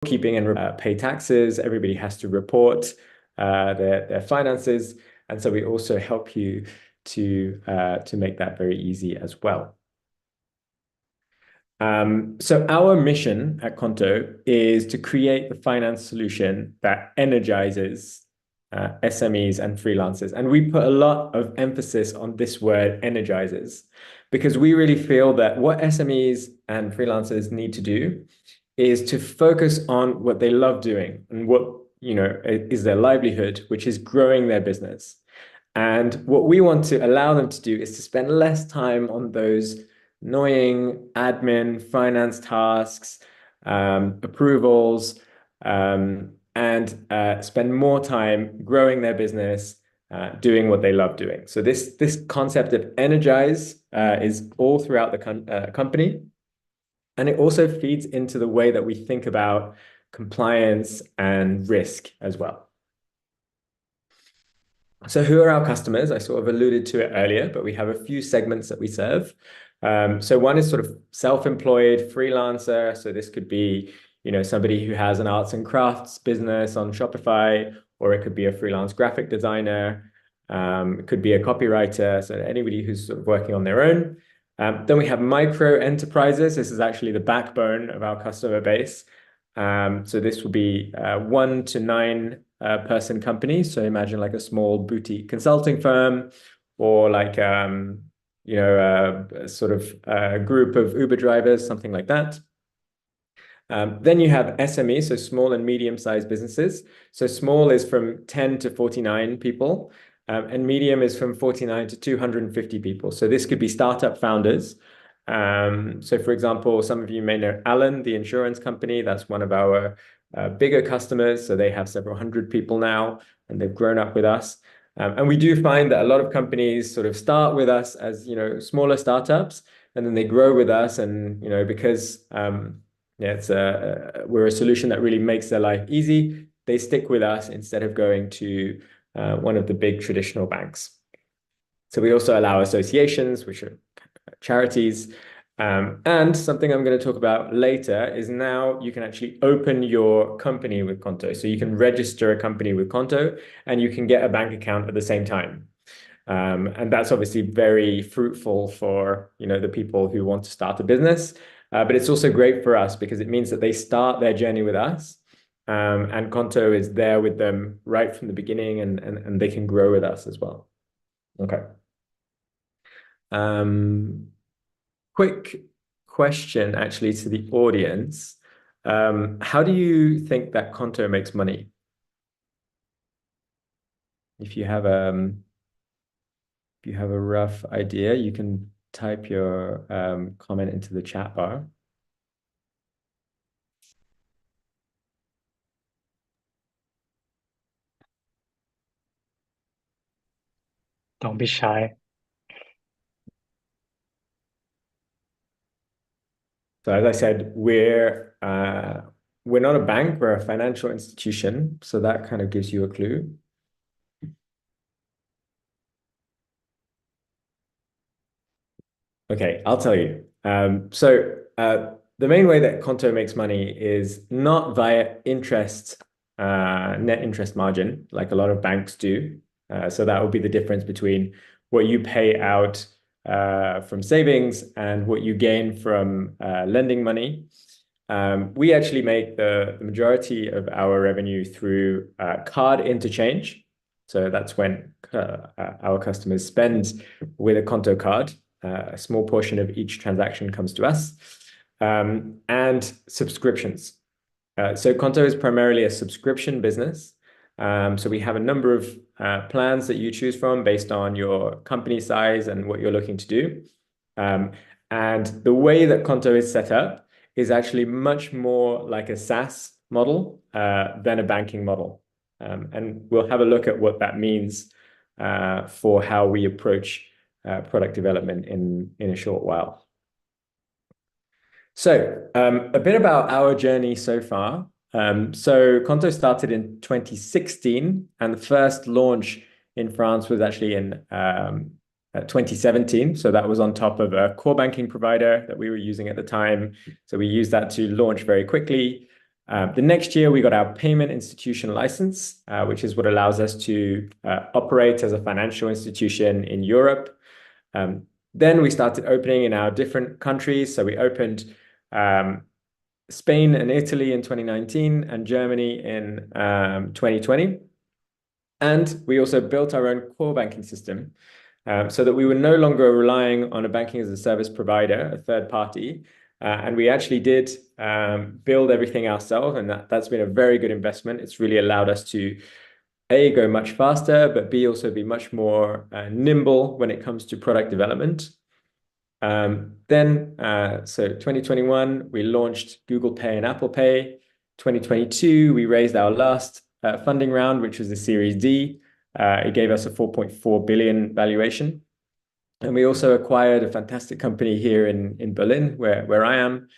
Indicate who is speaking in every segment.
Speaker 1: bookkeeping and pay taxes. Everybody has to report their finances. And so we also help you to make that very easy as well. So our mission at Qonto is to create the finance solution that energizes SMEs and freelancers. And we put a lot of emphasis on this word energizes, because we really feel that what SMEs and freelancers need to do is to focus on what they love doing and what, is their livelihood, which is growing their business. And what we want to allow them to do is to spend less time on those annoying admin, finance tasks, approvals, and spend more time growing their business, doing what they love doing. So this concept of energize is all throughout the company. And it also feeds into the way that we think about compliance and risk as well. So who are our customers? I sort of alluded to it earlier, but we have a few segments that we serve. So one is sort of self-employed freelancer. So this could be, somebody who has an arts and crafts business on Shopify, or it could be a freelance graphic designer. It could be a copywriter. So anybody who's sort of working on their own. Then we have micro enterprises. This is actually the backbone of our customer base. So this will be 1 to 9 person companies. So imagine like a small boutique consulting firm, or like a sort of a group of Uber drivers, something like that. Then you have SME, so small and medium-sized businesses. So small is from 10 to 49 people, and medium is from 49 to 250 people. So this could be startup founders. So for example, some of you may know Alan, the insurance company. That's one of our bigger customers. So they have several hundred people now, and they've grown up with us. And we do find that a lot of companies sort of start with us as, smaller startups, and then they grow with us. And, because we're a solution that really makes their life easy, they stick with us instead of going to one of the big traditional banks. So we also allow associations, which are charities. And something I'm going to talk about later is now you can actually open your company with Qonto. So you can register a company with Qonto, and you can get a bank account at the same time. And that's obviously very fruitful for, the people who want to start a business. But it's also great for us because it means that they start their journey with us. And Qonto is there with them right from the beginning, and they can grow with us as well. Okay. Quick question actually to the audience. How do you think that Qonto makes money? If you have a rough idea, you can type your comment into the chat bar.
Speaker 2: Don't be shy.
Speaker 1: So as I said, we're not a bank, we're a financial institution. So that kind of gives you a clue. Okay, I'll tell you. The main way that Qonto makes money is not via interest, net interest margin, like a lot of banks do. So that would be the difference between what you pay out from savings and what you gain from lending money. We actually make the majority of our revenue through card interchange. So that's when our customers spend with a Qonto card. A small portion of each transaction comes to us. And subscriptions. So Qonto is primarily a subscription business. So we have a number of plans that you choose from based on your company size and what you're looking to do. And the way that Qonto is set up is actually much more like a SaaS model than a banking model. And we'll have a look at what that means for how we approach product development in a short while. So a bit about our journey so far. So Qonto started in 2016, and the first launch in France was actually in 2017. So that was on top of a core banking provider that we were using at the time. So we used that to launch very quickly. The next year, we got our payment institution license, which is what allows us to operate as a financial institution in Europe. Then we started opening in our different countries. So we opened Spain and Italy in 2019 and Germany in 2020. And we also built our own core banking system so that we were no longer relying on a banking as a service provider, a third party. And we actually did build everything ourselves, and that's been a very good investment. It's really allowed us to A, go much faster, but B, also be much more nimble when it comes to product development. So 2021, we launched Google Pay and Apple Pay. 2022, we raised our last funding round, which was the Series D. It gave us a 4.4 billion valuation. And we also acquired a fantastic company here in Berlin, where I am,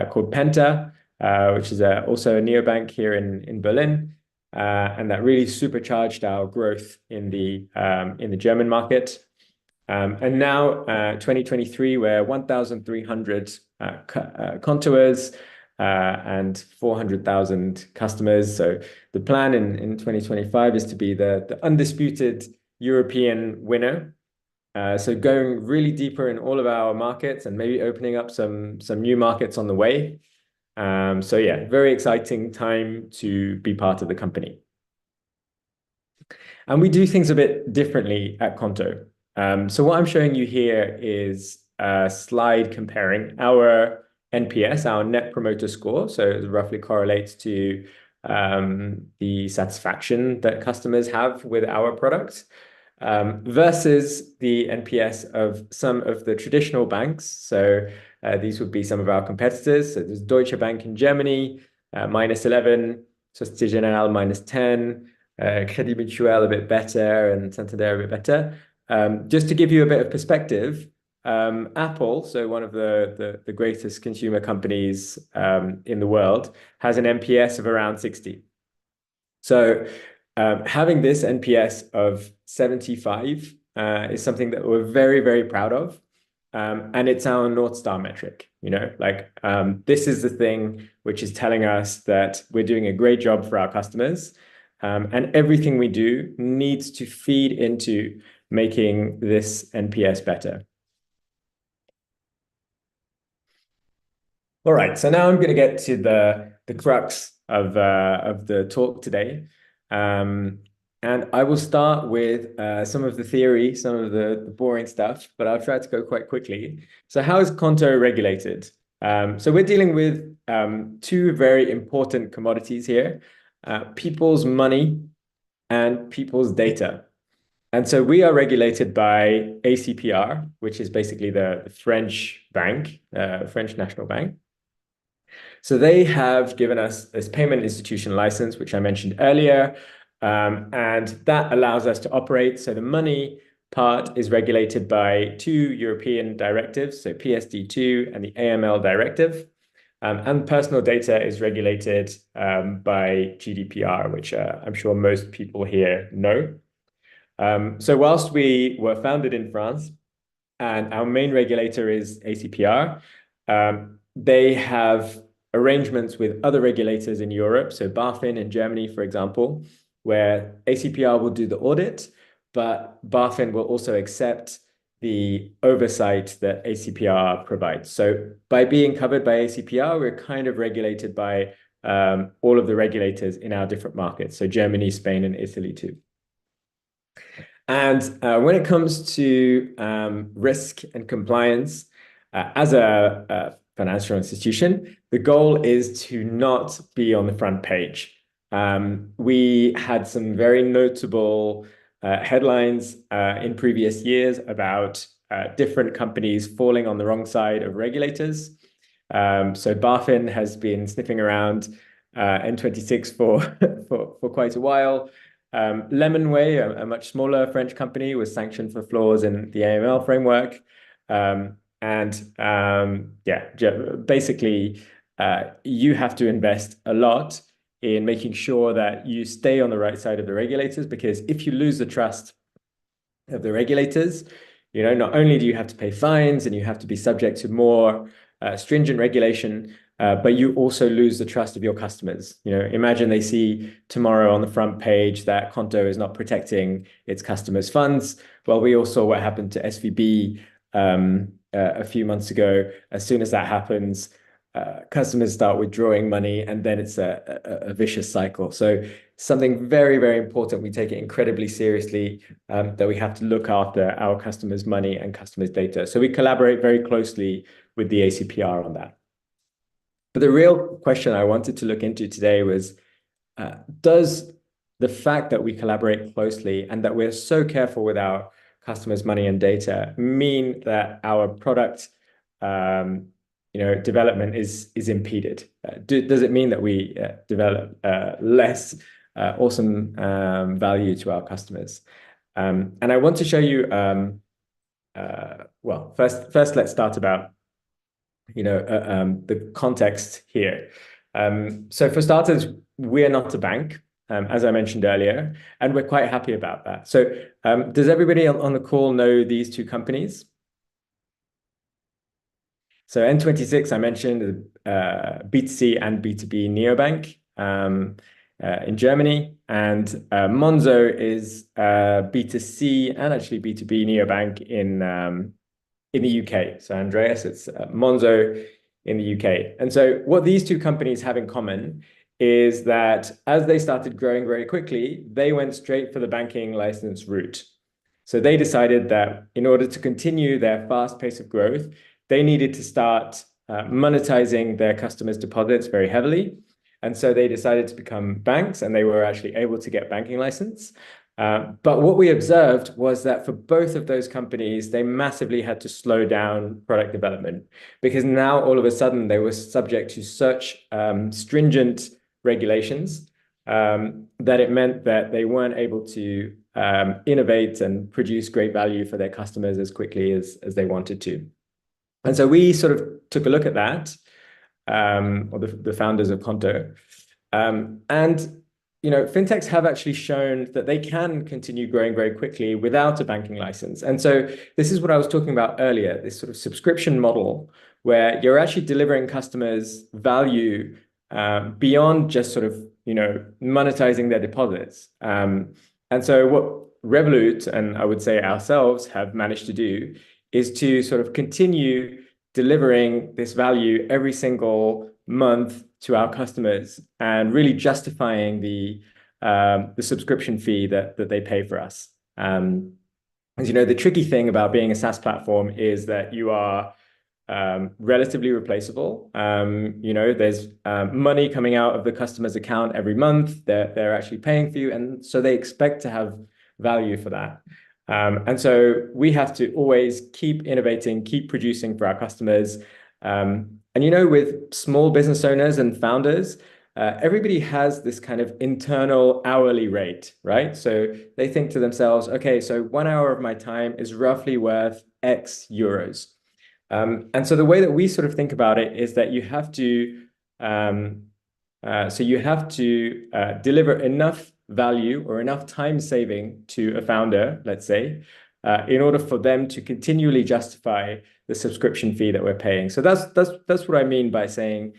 Speaker 1: called Penta, which is also a neobank here in Berlin. And that really supercharged our growth in the German market. And now, 2023, we're 1,300 Qontoers and 400,000 customers. So the plan in 2025 is to be the undisputed European winner. So going really deeper in all of our markets and maybe opening up some new markets on the way. So yeah, very exciting time to be part of the company. And we do things a bit differently at Qonto. So what I'm showing you here is a slide comparing our NPS, our Net Promoter Score. So it roughly correlates to the satisfaction that customers have with our products versus the NPS of some of the traditional banks. So these would be some of our competitors. So there's Deutsche Bank in Germany, -11, Société Générale -10, Crédit Mutuel a bit better, and Santander a bit better. Just to give you a bit of perspective, Apple, so one of the greatest consumer companies in the world, has an NPS of around 60. So having this NPS of 75 is something that we're very, very proud of. And it's our North Star metric, this is the thing which is telling us that we're doing a great job for our customers. And everything we do needs to feed into making this NPS better. All right, so now I'm going to get to the crux of the talk today. And I will start with some of the theory, some of the boring stuff, but I'll try to go quite quickly. So how is Qonto regulated? So we're dealing with two very important commodities here, people's money and people's data. And so we are regulated by ACPR, which is basically the French bank, French National Bank. So they have given us this payment institution license, which I mentioned earlier, and that allows us to operate. So the money part is regulated by two European directives, so PSD2 and the AML directive. And personal data is regulated by GDPR, which I'm sure most people here know. So whilst we were founded in France and our main regulator is ACPR, they have arrangements with other regulators in Europe, so BaFin in Germany, for example, where ACPR will do the audit, but BaFin will also accept the oversight that ACPR provides. So by being covered by ACPR, we're kind of regulated by all of the regulators in our different markets, so Germany, Spain, and Italy too. And when it comes to risk and compliance, as a financial institution, the goal is to not be on the front page. We had some very notable headlines in previous years about different companies falling on the wrong side of regulators. So BaFin has been sniffing around N26 for quite a while. Lemonway, a much smaller French company, was sanctioned for flaws in the AML framework. Basically, you have to invest a lot in making sure that you stay on the right side of the regulators, because if you lose the trust of the regulators, not only do you have to pay fines and you have to be subject to more stringent regulation, but you also lose the trust of your customers. Imagine they see tomorrow on the front page that Qonto is not protecting its customers' funds. Well, we all saw what happened to SVB a few months ago. As soon as that happens, customers start withdrawing money, and then it's a vicious cycle. So something very, very important. We take it incredibly seriously, that we have to look after our customers' money and customers' data. So we collaborate very closely with the ACPR on that. But the real question I wanted to look into today was, does the fact that we collaborate closely and that we're so careful with our customers' money and data mean that our product development is impeded? Does it mean that we develop less awesome value to our customers? And I want to show you, well, first let's start about the context here. So for starters, we're not a bank, as I mentioned earlier, and we're quite happy about that. So does everybody on the call know these two companies? So N26, I mentioned, B2C and B2B neobank in Germany, and Monzo is B2C and actually B2B neobank in the UK. So Andreas, it's Monzo in the UK. And so what these two companies have in common is that as they started growing very quickly, they went straight for the banking license route. So they decided that in order to continue their fast pace of growth, they needed to start monetizing their customers' deposits very heavily. And so they decided to become banks, and they were actually able to get banking license. But what we observed was that for both of those companies, they massively had to slow down product development, because now all of a sudden they were subject to such stringent regulations that it meant that they weren't able to innovate and produce great value for their customers as quickly as they wanted to. And so we sort of took a look at that, or the founders of Qonto, and fintechs have actually shown that they can continue growing very quickly without a banking license. And so this is what I was talking about earlier, this sort of subscription model where you're actually delivering customers value beyond just sort of monetizing their deposits. And so what Revolut, and I would say ourselves, have managed to do is to sort of continue delivering this value every single month to our customers and really justifying the subscription fee that they pay for us. As you know, the tricky thing about being a SaaS platform is that you are relatively replaceable. There's money coming out of the customer's account every month. They're actually paying for you, and so they expect to have value for that. And so we have to always keep innovating, keep producing for our customers. And with small business owners and founders, everybody has this kind of internal hourly rate, right? So they think to themselves, okay, so 1 hour of my time is roughly worth X euros. And so the way that we sort of think about it is that you have to, deliver enough value or enough time saving to a founder, let's say, in order for them to continually justify the subscription fee that we're paying. So that's what I mean by saying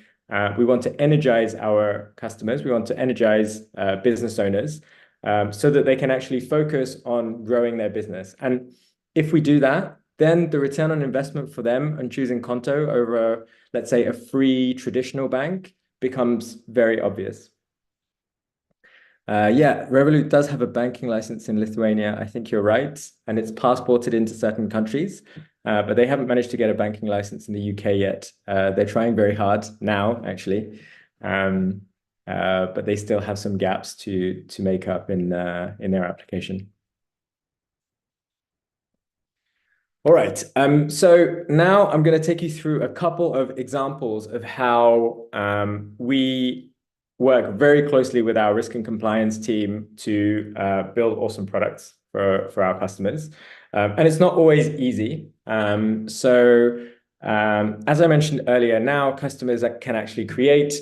Speaker 1: we want to energize our customers. We want to energize business owners so that they can actually focus on growing their business. And if we do that, then the return on investment for them on choosing Qonto over, let's say, a free traditional bank becomes very obvious. Revolut does have a banking license in Lithuania. I think you're right. And it's passported into certain countries, but they haven't managed to get a banking license in the UK yet. They're trying very hard now, actually. But they still have some gaps to make up in their application. All right. So now I'm going to take you through a couple of examples of how we work very closely with our risk and compliance team to build awesome products for our customers. And it's not always easy. As I mentioned earlier, now customers can actually create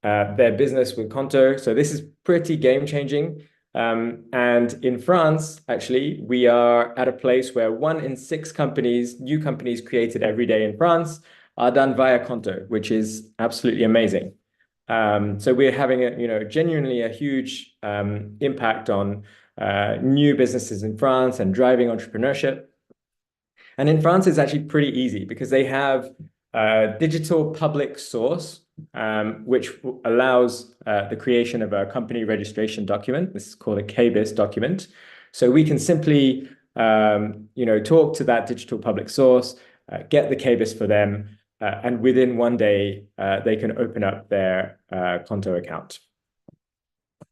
Speaker 1: their business with Qonto. So this is pretty game-changing. And in France, actually, we are at a place where 1 in 6 new companies created every day in France are done via Qonto, which is absolutely amazing. So we're having genuinely a huge impact on new businesses in France and driving entrepreneurship. And in France, it's actually pretty easy because they have a digital public source, which allows the creation of a company registration document. This is called a KBIS document. So we can simply, talk to that digital public source, get the KBIS for them, and within one day, they can open up their Qonto account.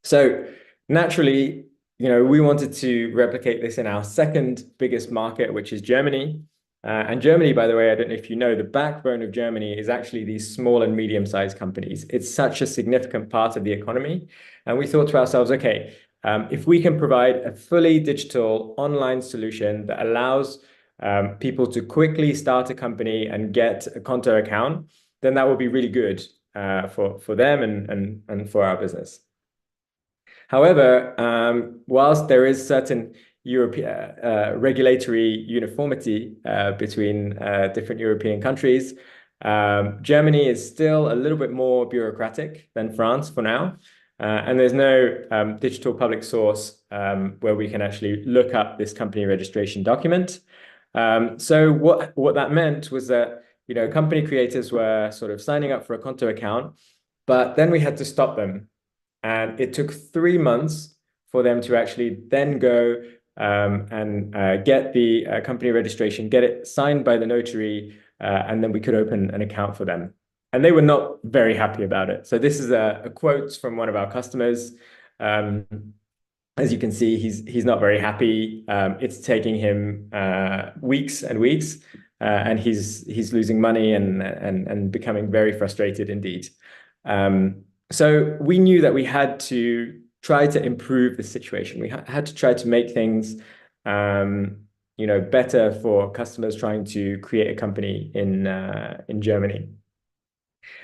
Speaker 1: So naturally, we wanted to replicate this in our second biggest market, which is Germany. And Germany, by the way, I don't know if you know, the backbone of Germany is actually these small and medium-sized companies. It's such a significant part of the economy. And we thought to ourselves, okay, if we can provide a fully digital online solution that allows people to quickly start a company and get a Qonto account, then that would be really good for them and for our business. However, whilst there is certain European regulatory uniformity between different European countries, Germany is still a little bit more bureaucratic than France for now. And there's no digital public source where we can actually look up this company registration document. So what that meant was that company creators were sort of signing up for a Qonto account, but then we had to stop them. And it took 3 months for them to actually then go and get the company registration, get it signed by the notary, and then we could open an account for them. And they were not very happy about it. So this is a quote from one of our customers. As you can see, he's not very happy. It's taking him weeks and weeks, and he's losing money and becoming very frustrated indeed. So we knew that we had to try to improve the situation. We had to try to make things, better for customers trying to create a company in Germany.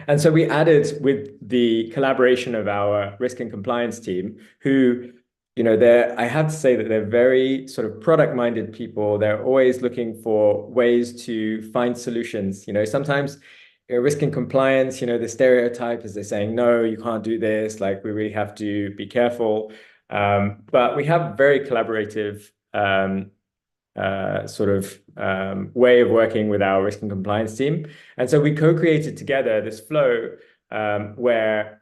Speaker 1: And so we added, with the collaboration of our risk and compliance team, who, I have to say that they're very sort of product-minded people. They're always looking for ways to find solutions. Sometimes risk and compliance, the stereotype is they're saying, no, you can't do this. Like, we really have to be careful. But we have very collaborative way of working with our risk and compliance team. And so we co-created together this flow where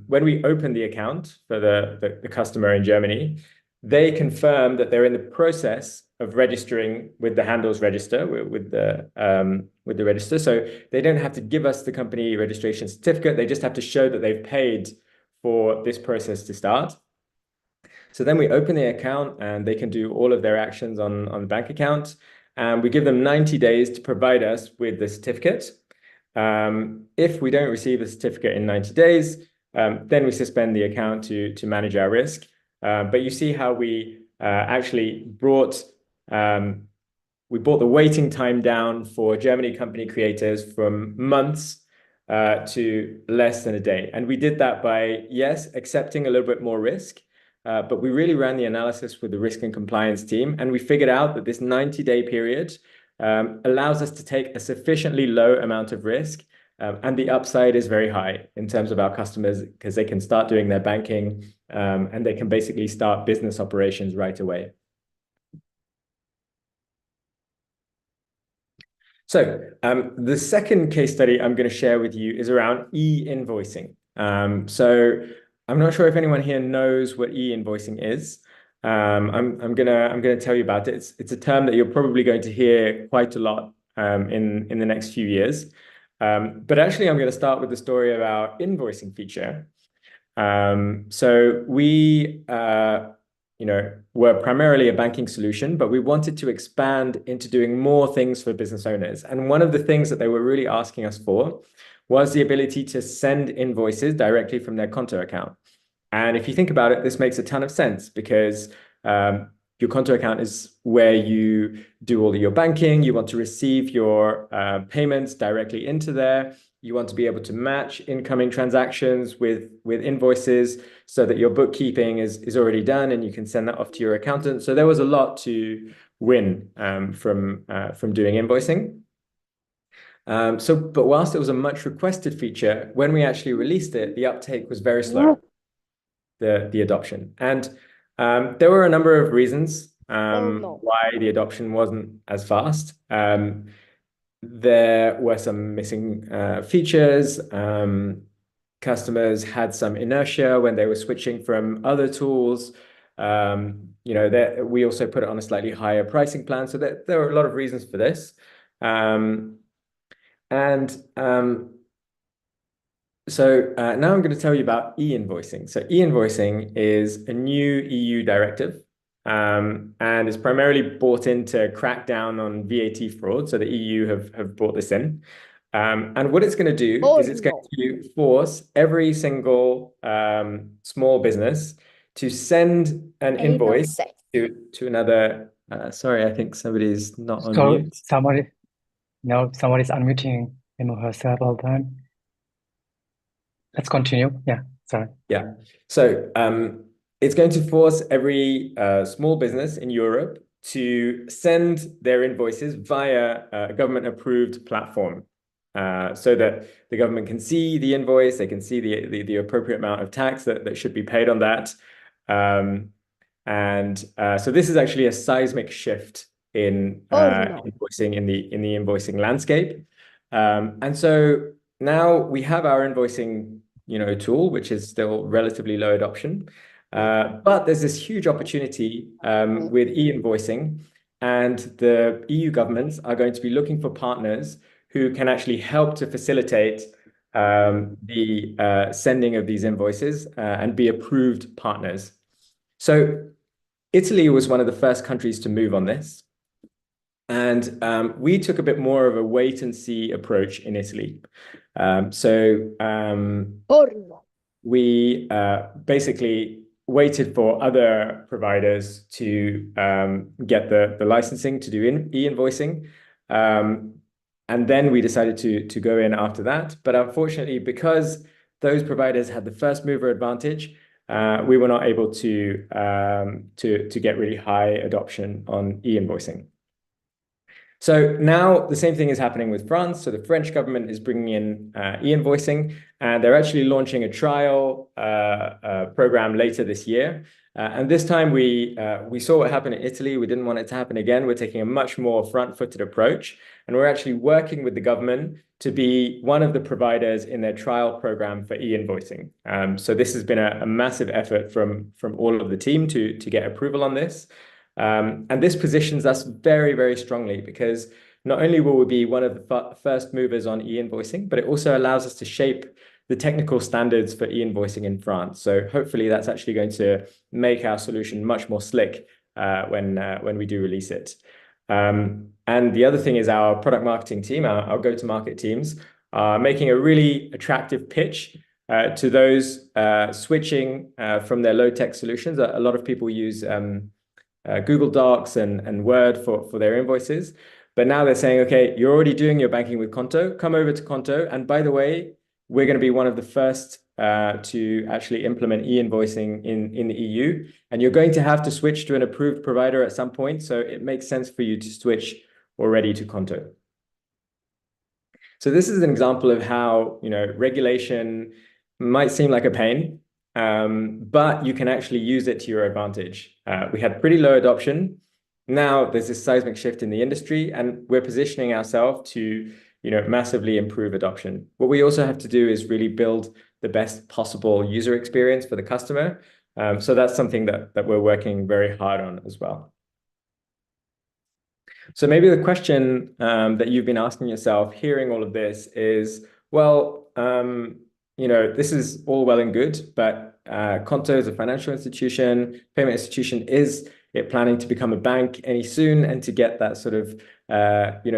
Speaker 1: when we open the account for the customer in Germany, they confirm that they're in the process of registering with the Handels register, with the register. So they don't have to give us the company registration certificate. They just have to show that they've paid for this process to start. So then we open the account and they can do all of their actions on the bank account. And we give them 90 days to provide us with the certificate. If we don't receive a certificate in 90 days, then we suspend the account to manage our risk. But you see how we actually brought the waiting time down for Germany company creators from months to less than a day. And we did that by, yes, accepting a little bit more risk, but we really ran the analysis with the risk and compliance team. And we figured out that this 90-day period allows us to take a sufficiently low amount of risk. And the upside is very high in terms of our customers, because they can start doing their banking and they can basically start business operations right away. So the second case study I'm going to share with you is around e-invoicing. So I'm not sure if anyone here knows what e-invoicing is. I'm gonna tell you about it. It's a term that you're probably going to hear quite a lot in the next few years. But actually, I'm going to start with the story of our invoicing feature. So we were primarily a banking solution, but we wanted to expand into doing more things for business owners. And one of the things that they were really asking us for was the ability to send invoices directly from their Qonto account. And if you think about it, this makes a ton of sense, because your Qonto account is where you do all of your banking. You want to receive your payments directly into there. You want to be able to match incoming transactions with invoices so that your bookkeeping is already done and you can send that off to your accountant. So there was a lot to win from doing invoicing. But whilst it was a much requested feature, when we actually released it, the uptake was very slow, the adoption. And there were a number of reasons why the adoption wasn't as fast. There were some missing features. Customers had some inertia when they were switching from other tools. We also put it on a slightly higher pricing plan. So there were a lot of reasons for this. Now I'm going to tell you about e-invoicing. So e-invoicing is a new EU directive, and it's primarily brought in to crack down on VAT fraud. So the EU have brought this in. And what it's going to do is it's going to force every single small business to send an invoice to another. Sorry, I think somebody's not on
Speaker 2: So
Speaker 1: mute.
Speaker 2: somebody's unmuting him or herself all the time. Let's continue. Yeah, sorry.
Speaker 1: Yeah. So it's going to force every small business in Europe to send their invoices via a government-approved platform, so that the government can see the invoice, they can see the appropriate amount of tax that should be paid on that. So this is actually a seismic shift in invoicing in the invoicing landscape. And so now we have our invoicing tool, which is still relatively low adoption. But there's this huge opportunity with e-invoicing, and the EU governments are going to be looking for partners who can actually help to facilitate the sending of these invoices and be approved partners. So Italy was one of the first countries to move on this. And we took a bit more of a wait and see approach in Italy. We basically waited for other providers to get the licensing to do e-invoicing. And then we decided to go in after that. But unfortunately, because those providers had the first mover advantage, we were not able to get really high adoption on e-invoicing. So now the same thing is happening with France. So the French government is bringing in e-invoicing, and they're actually launching a trial program later this year. And this time we saw what happened in Italy. We didn't want it to happen again. We're taking a much more front-footed approach, and we're actually working with the government to be one of the providers in their trial program for e-invoicing. So this has been a massive effort from all of the team to get approval on this. And this positions us very, very strongly, because not only will we be one of the first movers on e-invoicing, but it also allows us to shape the technical standards for e-invoicing in France. So hopefully that's actually going to make our solution much more slick when we do release it. And the other thing is our product marketing team, our go-to-market teams, are making a really attractive pitch to those switching from their low-tech solutions. A lot of people use Google Docs and Word for their invoices. But now they're saying, okay, you're already doing your banking with Qonto, come over to Qonto. And by the way, we're going to be one of the first to actually implement e-invoicing in the EU. And you're going to have to switch to an approved provider at some point. So it makes sense for you to switch already to Qonto. So this is an example of how, regulation might seem like a pain, but you can actually use it to your advantage. We had pretty low adoption. Now there's this seismic shift in the industry, and we're positioning ourselves to, massively improve adoption. What we also have to do is really build the best possible user experience for the customer. So that's something that we're working very hard on as well. So maybe the question that you've been asking yourself, hearing all of this, is, well, this is all well and good, but Qonto is a financial institution, payment institution. Is it planning to become a bank any soon and to get that sort of,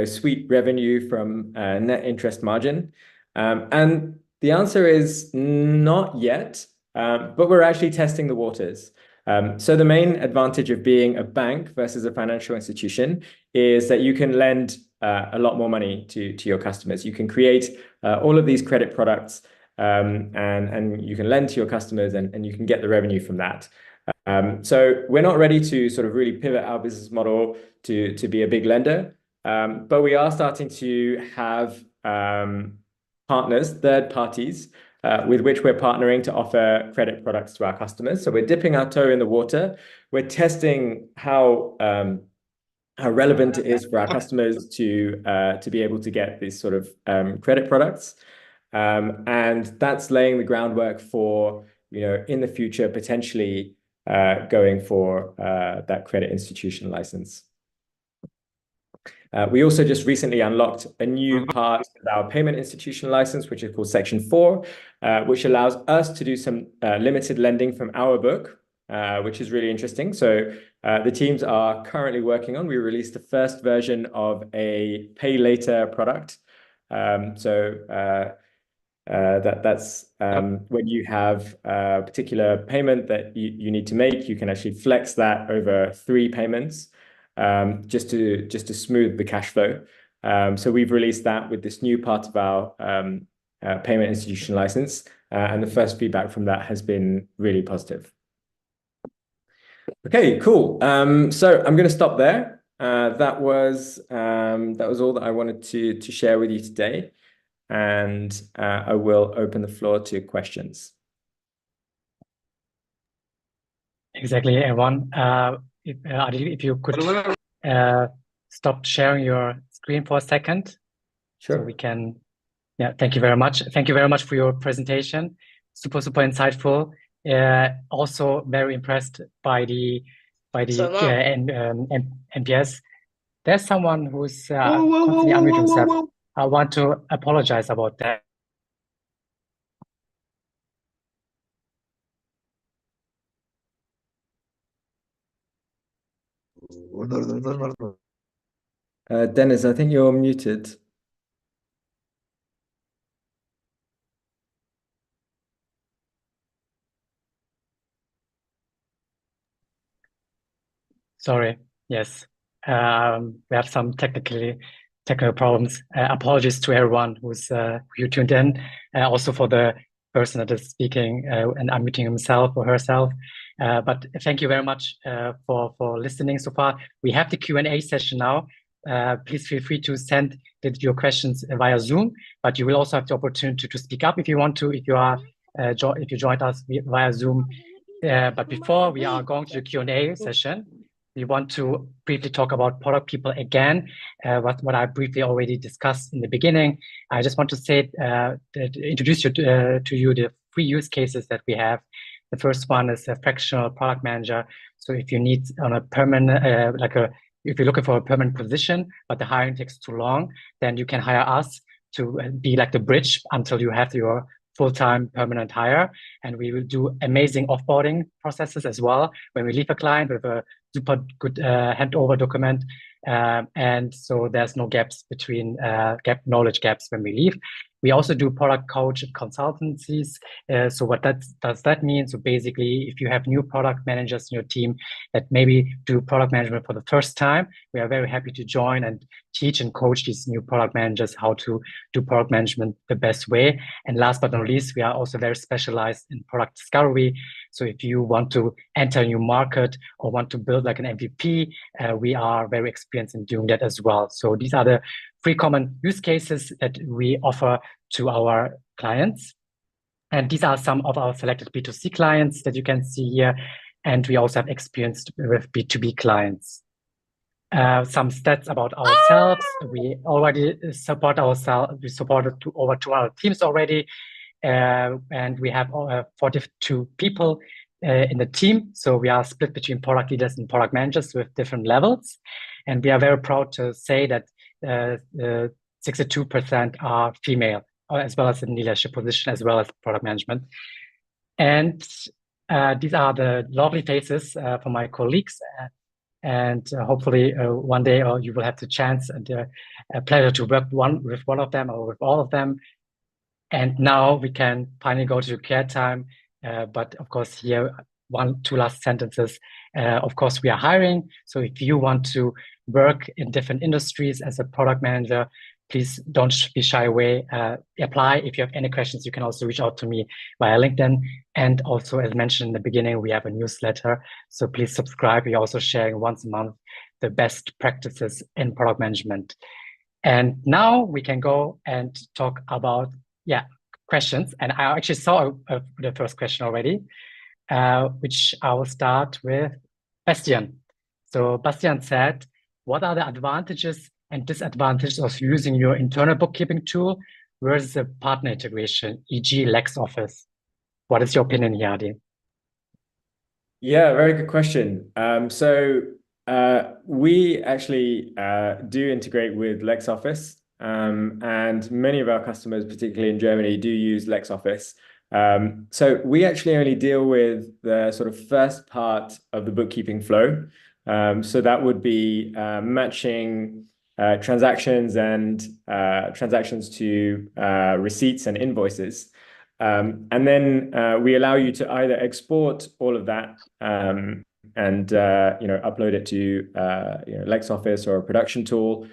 Speaker 1: sweet revenue from net interest margin? And the answer is not yet, but we're actually testing the waters. So the main advantage of being a bank versus a financial institution is that you can lend a lot more money to your customers. You can create all of these credit products, and you can lend to your customers, and you can get the revenue from that. So we're not ready to sort of really pivot our business model to be a big lender, but we are starting to have partners, third parties, with which we're partnering to offer credit products to our customers. So we're dipping our toe in the water. We're testing how relevant it is for our customers to be able to get these sort of credit products. And that's laying the groundwork for, in the future, potentially going for that credit institution license. We also just recently unlocked a new part of our payment institution license, which is called Section 4, which allows us to do some limited lending from our book, which is really interesting. So the teams are currently working on, we released the first version of a pay later product. That's when you have a particular payment that you need to make, you can actually flex that over 3 payments, just to smooth the cash flow. So we've released that with this new part of our payment institution license, and the first feedback from that has been really positive. Okay, cool. So I'm going to stop there. That was all that I wanted to share with you today, and I will open the floor to questions.
Speaker 2: Exactly, everyone. If you could stop sharing your screen for a second.
Speaker 1: Sure.
Speaker 2: So we can, thank you very much. Thank you very much for your presentation. Super insightful. Also very impressed by the NPS. There's someone who's constantly unmuting himself. I want to apologize about that.
Speaker 1: Dennis, I think you're muted.
Speaker 2: Sorry. Yes. We have some technical problems. Apologies to everyone who tuned in. Also for the person that is speaking and unmuting himself or herself. But thank you very much for listening so far. We have the Q&A session now. Please feel free to send your questions via Zoom, but you will also have the opportunity to speak up if you want to, if you joined us via Zoom. But before we are going to the Q&A session, we want to briefly talk about product people again, what I briefly already discussed in the beginning. I just want to say, introduce to you the 3 use cases that we have. The first one is a fractional product manager. So if you need on a permanent, if you're looking for a permanent position, but the hiring takes too long, then you can hire us to be like the bridge until you have your full-time permanent hire. And we will do amazing offboarding processes as well when we leave a client with a super good handover document. And so there's no gaps between knowledge gaps when we leave. We also do product coach consultancies. So what does that mean? So basically, if you have new product managers in your team that maybe do product management for the first time, we are very happy to join and teach and coach these new product managers how to do product management the best way. And last but not least, we are also very specialized in product discovery. So if you want to enter a new market or want to build like an MVP, we are very experienced in doing that as well. So these are the 3 common use cases that we offer to our clients. And these are some of our selected B2C clients that you can see here. And we also have experience with B2B clients. Some stats about ourselves. We already support ourselves. We supported over 200 teams already. And we have 42 people in the team. So we are split between product leaders and product managers with different levels. And we are very proud to say that 62% are female, as well as in leadership position, as well as product management. And these are the lovely faces for my colleagues. And hopefully one day you will have the chance and a pleasure to work with one of them or with all of them. And now we can finally go to care time. But of course, here, 1-2 last sentences. Of course, we are hiring. So if you want to work in different industries as a product manager, please don't be shy away. Apply. If you have any questions, you can also reach out to me via LinkedIn. And also, as mentioned in the beginning, we have a newsletter. So please subscribe. We're also sharing once a month the best practices in product management. And now we can go and talk about, questions. And I actually saw the first question already, which I will start with Bastian. So Bastian said, what are the advantages and disadvantages of using your internal bookkeeping tool versus a partner integration, e.g. LexOffice? What is your opinion here, Adi?
Speaker 1: Yeah, very good question. We actually do integrate with LexOffice, and many of our customers, particularly in Germany, do use LexOffice. So we actually only deal with the sort of first part of the bookkeeping flow. So that would be matching transactions and transactions to receipts and invoices. And then we allow you to either export all of that and upload it to LexOffice or a production tool,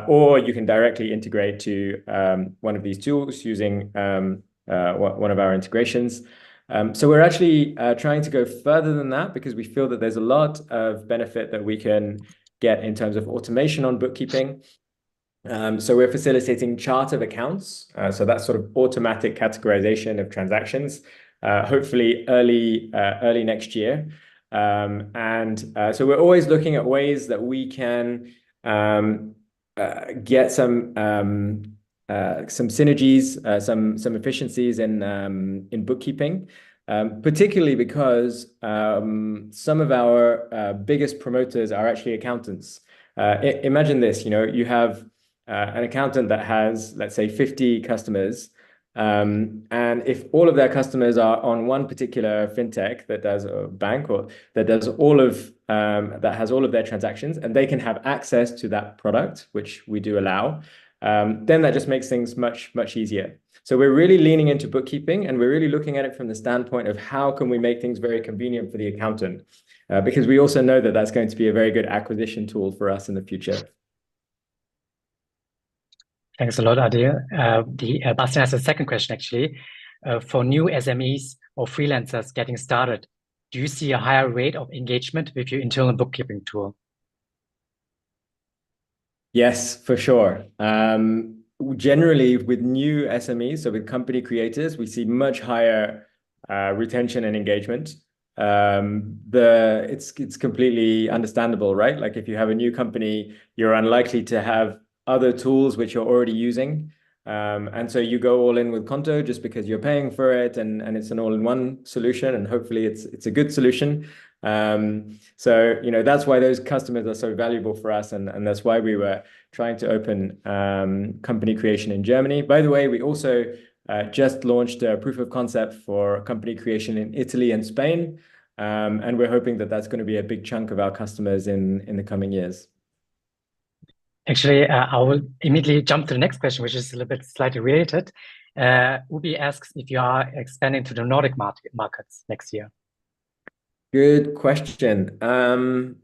Speaker 1: or you can directly integrate to one of these tools using one of our integrations. So we're actually trying to go further than that because we feel that there's a lot of benefit that we can get in terms of automation on bookkeeping. So we're facilitating chart of accounts. So that's sort of automatic categorization of transactions, hopefully early next year. So we're always looking at ways that we can get some synergies, some efficiencies in bookkeeping, particularly because some of our biggest promoters are actually accountants. Imagine this, you have an accountant that has, let's say, 50 customers. And if all of their customers are on one particular fintech that does a bank or that does that has all of their transactions, and they can have access to that product, which we do allow, then that just makes things much, much easier. So we're really leaning into bookkeeping, and we're really looking at it from the standpoint of how can we make things very convenient for the accountant, because we also know that that's going to be a very good acquisition tool for us in the future.
Speaker 2: Thanks a lot, Adil. Bastian has a second question, actually. For new SMEs or freelancers getting started, do you see a higher rate of engagement with your internal bookkeeping tool?
Speaker 1: Yes, for sure. Generally, with new SMEs, so with company creators, we see much higher retention and engagement. It's completely understandable, right? Like if you have a new company, you're unlikely to have other tools which you're already using. And so you go all in with Qonto just because you're paying for it and it's an all-in-one solution, and hopefully it's a good solution. So that's why those customers are so valuable for us, and that's why we were trying to open company creation in Germany. By the way, we also just launched a proof of concept for company creation in Italy and Spain, and we're hoping that that's going to be a big chunk of our customers in the coming years.
Speaker 2: Actually, I will immediately jump to the next question, which is a little bit slightly related. Ubi asks if you are expanding to the Nordic markets next year.
Speaker 1: Good question. Not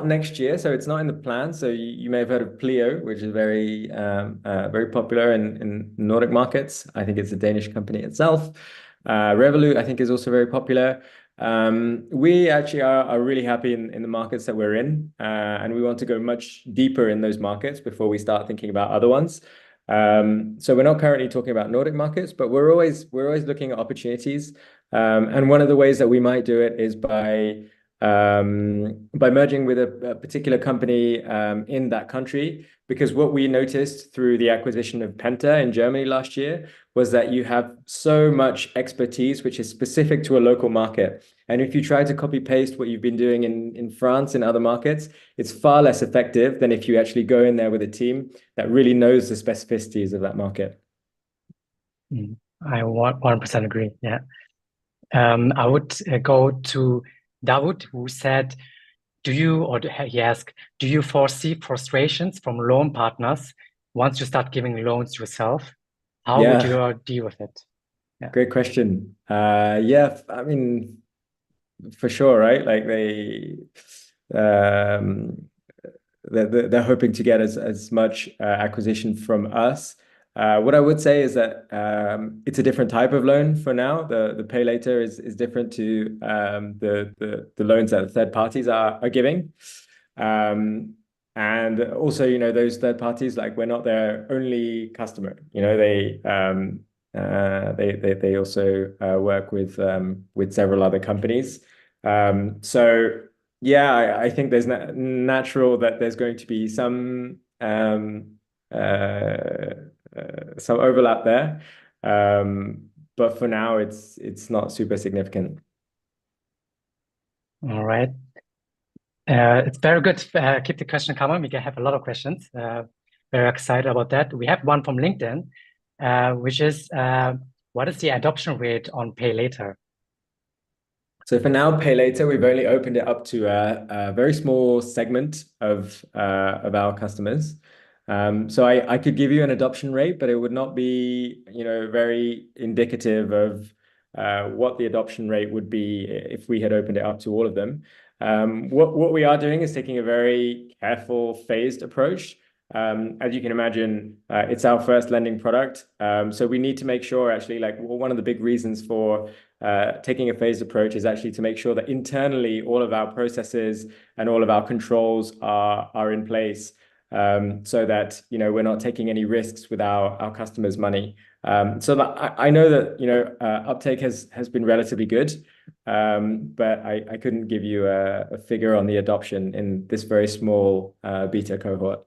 Speaker 1: next year, so it's not in the plan. So you may have heard of Pleo, which is very popular in Nordic markets. I think it's a Danish company itself. Revolut, I think, is also very popular. We actually are really happy in the markets that we're in, and we want to go much deeper in those markets before we start thinking about other ones. So we're not currently talking about Nordic markets, but we're always looking at opportunities. And one of the ways that we might do it is by merging with a particular company in that country, because what we noticed through the acquisition of Penta in Germany last year was that you have so much expertise which is specific to a local market. And if you try to copy paste what you've been doing in France and other markets, it's far less effective than if you actually go in there with a team that really knows the specificities of that market.
Speaker 2: I 100% agree. Yeah. I would go to Dawood, who said, he asked, do you foresee frustrations from loan partners once you start giving loans yourself? How would you deal with it?
Speaker 1: Yeah. Great question. Yeah, I mean, for sure, right? Like they're hoping to get as much acquisition from us. What I would say is that it's a different type of loan for now. The pay later is different to the loans that third parties are giving. And also, those third parties, like we're not their only customer. They also work with several other companies. So yeah, I think there's natural that there's going to be some overlap there. But for now, it's not super significant.
Speaker 2: All right. It's very good. Keep the question coming. We can have a lot of questions. Very excited about that. We have one from LinkedIn, which is what is the adoption rate on Pay Later?
Speaker 1: So for now, Pay Later, we've only opened it up to a very small segment of our customers. So I could give you an adoption rate, but it would not be, very indicative of what the adoption rate would be if we had opened it up to all of them. What we are doing is taking a very careful, phased approach. As you can imagine, it's our first lending product. So we need to make sure, actually, like one of the big reasons for taking a phased approach is actually to make sure that internally all of our processes and all of our controls are in place, so that we're not taking any risks with our customers' money. So that I know that uptake has been relatively good, but I couldn't give you a figure on the adoption in this very small beta cohort.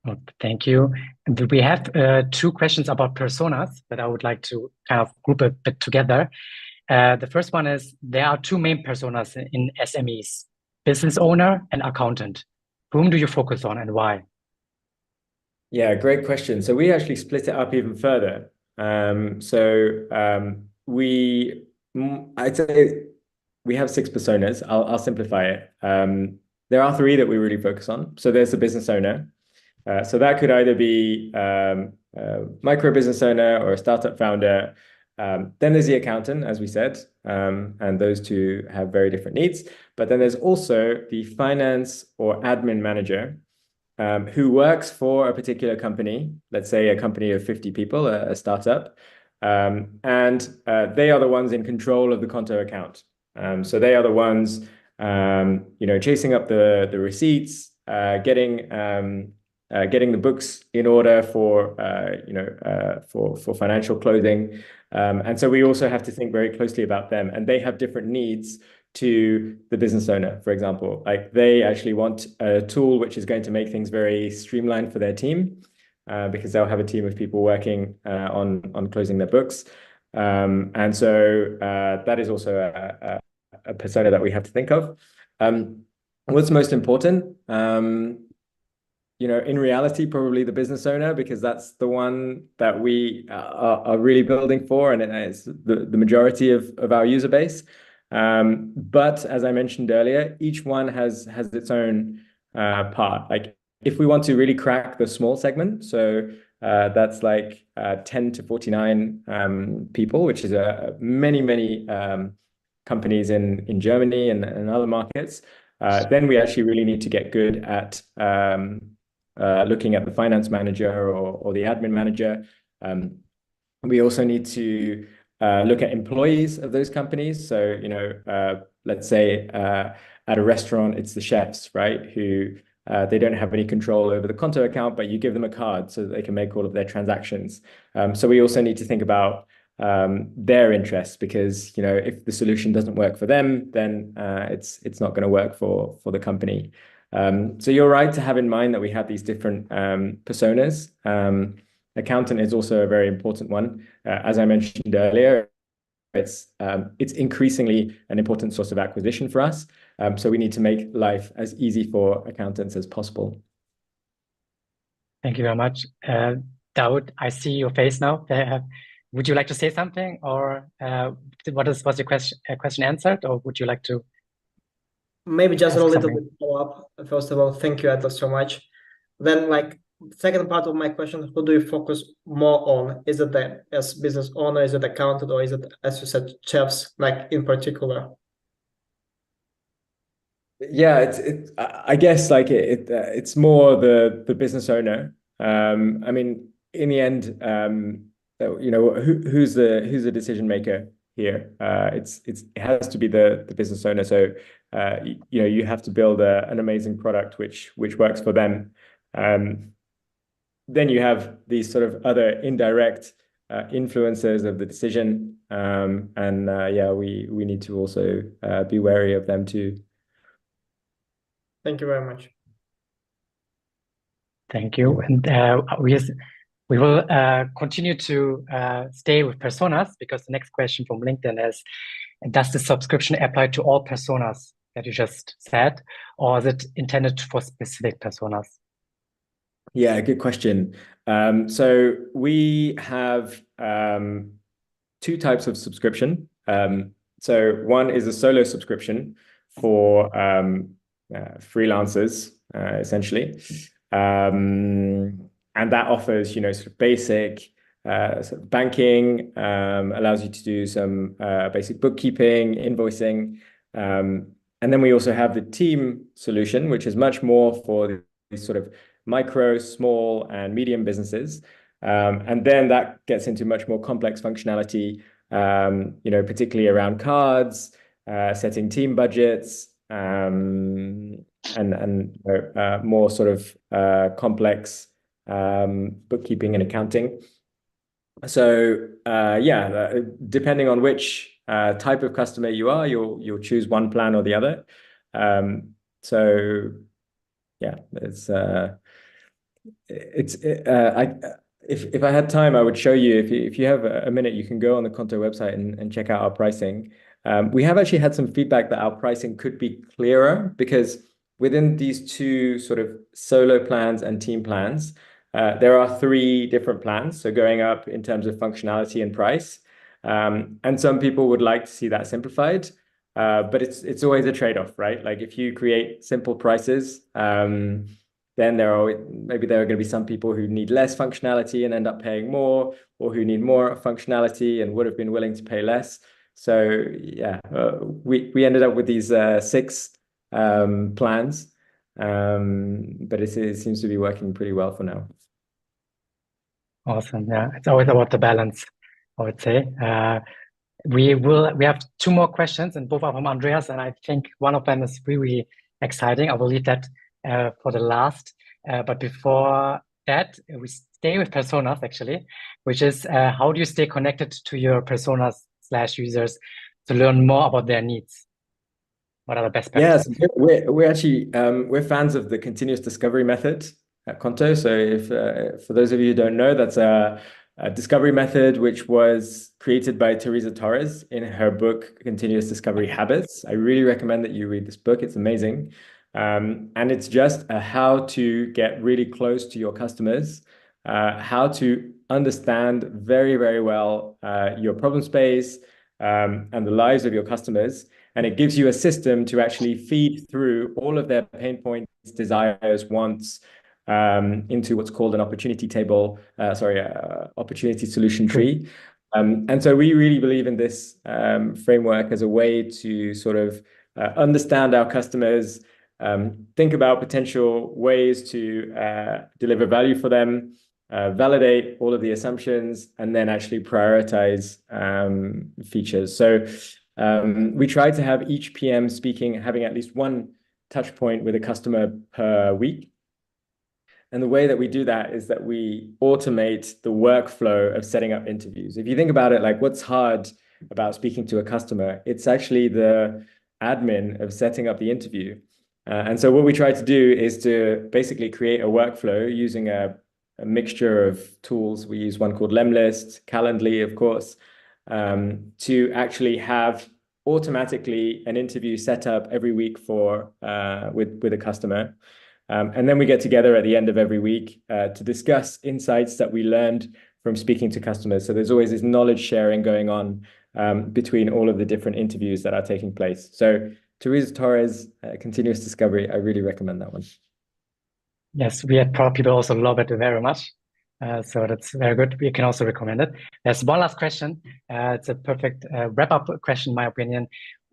Speaker 2: Well, thank you. And we have two questions about personas that I would like to kind of group a bit together. The first one is, there are two main personas in SMEs, business owner and accountant. Whom do you focus on and why?
Speaker 1: Yeah, great question. So we actually split it up even further. I'd say we have 6 personas. I'll simplify it. There are 3 that we really focus on. So there's the business owner. So that could either be a micro business owner or a startup founder. Then there's the accountant, as we said, and those two have very different needs. But then there's also the finance or admin manager, who works for a particular company, let's say a company of 50 people, a startup, and they are the ones in control of the Qonto account. So they are the ones, chasing up the receipts, getting the books in order for financial closing. And so we also have to think very closely about them, and they have different needs to the business owner. For example, like they actually want a tool which is going to make things very streamlined for their team, because they'll have a team of people working on closing their books. And so that is also a persona that we have to think of. What's most important? In reality, probably the business owner, because that's the one that we are really building for, and it's the majority of our user base. But as I mentioned earlier, each one has its own part. Like if we want to really crack the small segment, so that's like 10 to 49 people, which is many companies in Germany and other markets. Then we actually really need to get good at looking at the finance manager or the admin manager. We also need to look at employees of those companies. So, let's say at a restaurant, it's the chefs, right? Who they don't have any control over the Qonto account, but you give them a card so that they can make all of their transactions. So we also need to think about their interests, because if the solution doesn't work for them, then it's not going to work for the company. So you're right to have in mind that we have these different personas. Accountant is also a very important one. As I mentioned earlier, it's increasingly an important source of acquisition for us. So we need to make life as easy for accountants as possible.
Speaker 2: Thank you very much. Daud, I see your face now. Would you like to say something, or was your question answered, or would you like to?
Speaker 3: Maybe just a
Speaker 2: ask
Speaker 3: little
Speaker 2: something?
Speaker 3: bit follow up. First of all, thank you, Atlas, so much. Then, like, second part of my question, who do you focus more on? Is it as business owner, is it accountant, or is it, as you said, chefs, like in particular?
Speaker 1: Yeah, I guess like it's more the business owner. I mean, in the end, who's the decision maker? here. It has to be the business owner. So you have to build an amazing product which works for them. Then you have these sort of other indirect influencers of the decision, we need to also be wary of them too.
Speaker 3: Thank you very much.
Speaker 2: Thank you. And we will continue to stay with personas, because the next question from LinkedIn is, does the subscription apply to all personas that you just said, or is it intended for specific personas?
Speaker 1: Yeah, good question. So we have two types of subscription. So one is a solo subscription for freelancers, essentially. And that offers, sort of basic sort of banking, allows you to do some basic bookkeeping, invoicing. And then we also have the team solution, which is much more for these sort of micro, small, and medium businesses. And then that gets into much more complex functionality, particularly around cards, setting team budgets, and more sort of complex bookkeeping and accounting. So depending on which type of customer you are, you'll choose one plan or the other. If I had time, I would show you. If you have a minute, you can go on the Qonto website and check out our pricing. We have actually had some feedback that our pricing could be clearer, because within these two sort of solo plans and team plans, there are 3 different plans, so going up in terms of functionality and price. And some people would like to see that simplified, but it's always a trade-off, right? Like if you create simple prices, then maybe there are going to be some people who need less functionality and end up paying more, or who need more functionality and would have been willing to pay less. So we ended up with these 6 plans, but it seems to be working pretty well for now.
Speaker 2: Awesome. Yeah, it's always about the balance, I would say. We have 2 more questions, and both are from Andreas, and I think one of them is really exciting. I will leave that for the last. But before that, we stay with personas, actually, which is how do you stay connected to your personas/users to learn more about their needs? What are the best practices?
Speaker 1: Yes, we're actually we're fans of the continuous discovery method at Qonto. So if for those of you who don't know, that's a discovery method which was created by Teresa Torres in her book Continuous Discovery Habits. I really recommend that you read this book. It's amazing. And it's just how to get really close to your customers, how to understand very, very well your problem space and the lives of your customers. And it gives you a system to actually feed through all of their pain points, desires, wants, into what's called an opportunity table, opportunity solution tree. And so we really believe in this framework as a way to sort of understand our customers, think about potential ways to deliver value for them, validate all of the assumptions, and then actually prioritize features. So we try to have each PM having at least one touch point with a customer per week. And the way that we do that is that we automate the workflow of setting up interviews. If you think about it, like what's hard about speaking to a customer, it's actually the admin of setting up the interview. And so what we try to do is to basically create a workflow using a mixture of tools. We use one called Lemlist, Calendly, of course, to actually have automatically an interview set up every week with a customer. And then we get together at the end of every week to discuss insights that we learned from speaking to customers. So there's always this knowledge sharing going on between all of the different interviews that are taking place. So Teresa Torres, Continuous Discovery, I really recommend that one.
Speaker 2: Yes, we at Proud People also love it very much. So that's very good. We can also recommend it. There's one last question. It's a perfect wrap-up question, in my opinion,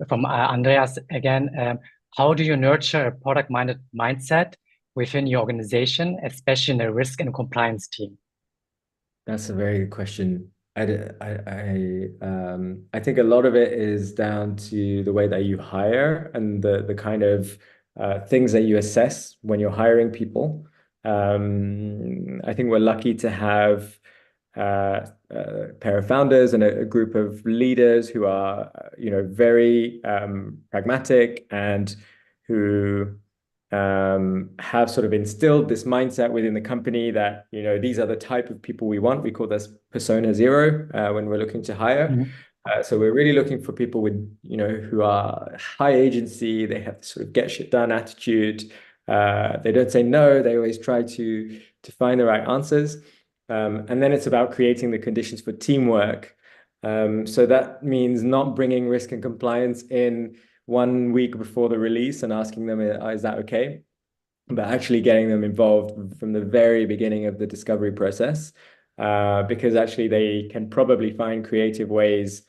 Speaker 2: from Andreas again. How do you nurture a product-minded mindset within your organization, especially in the risk and compliance team?
Speaker 1: That's a very good question. I think a lot of it is down to the way that you hire and the kind of things that you assess when you're hiring people. I think we're lucky to have a pair of founders and a group of leaders who are, very pragmatic and who have sort of instilled this mindset within the company that, these are the type of people we want. We call this persona zero when we're looking to hire.
Speaker 2: Mhm.
Speaker 1: So we're really looking for people with, who are high agency. They have this sort of get shit done attitude. They don't say no. They always try to find the right answers. And then it's about creating the conditions for teamwork. So that means not bringing risk and compliance in 1 week before the release and asking them, is that okay? But actually getting them involved from the very beginning of the discovery process, because actually they can probably find creative ways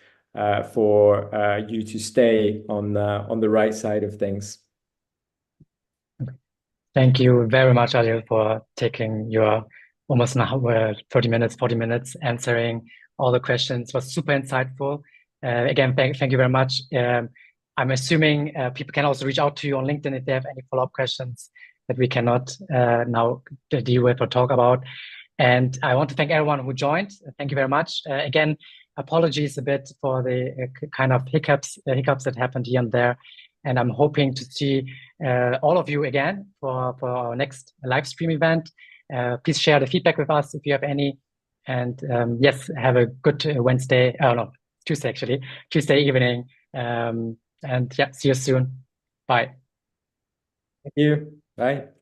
Speaker 1: for you to stay on the right side of things.
Speaker 2: Thank you very much, Adil, for taking your almost an hour, 30 minutes, 40 minutes, answering all the questions. It was super insightful. Again, thank you very much. I'm assuming people can also reach out to you on LinkedIn if they have any follow-up questions that we cannot now deal with or talk about. And I want to thank everyone who joined. Thank you very much. Again, apologies a bit for the kind of hiccups that happened here and there. And I'm hoping to see all of you again for our next live stream event. Please share the feedback with us if you have any. And yes, have a good Wednesday. Oh no, Tuesday actually, Tuesday evening. And yeah, see you soon. Bye.
Speaker 1: Thank you. Bye.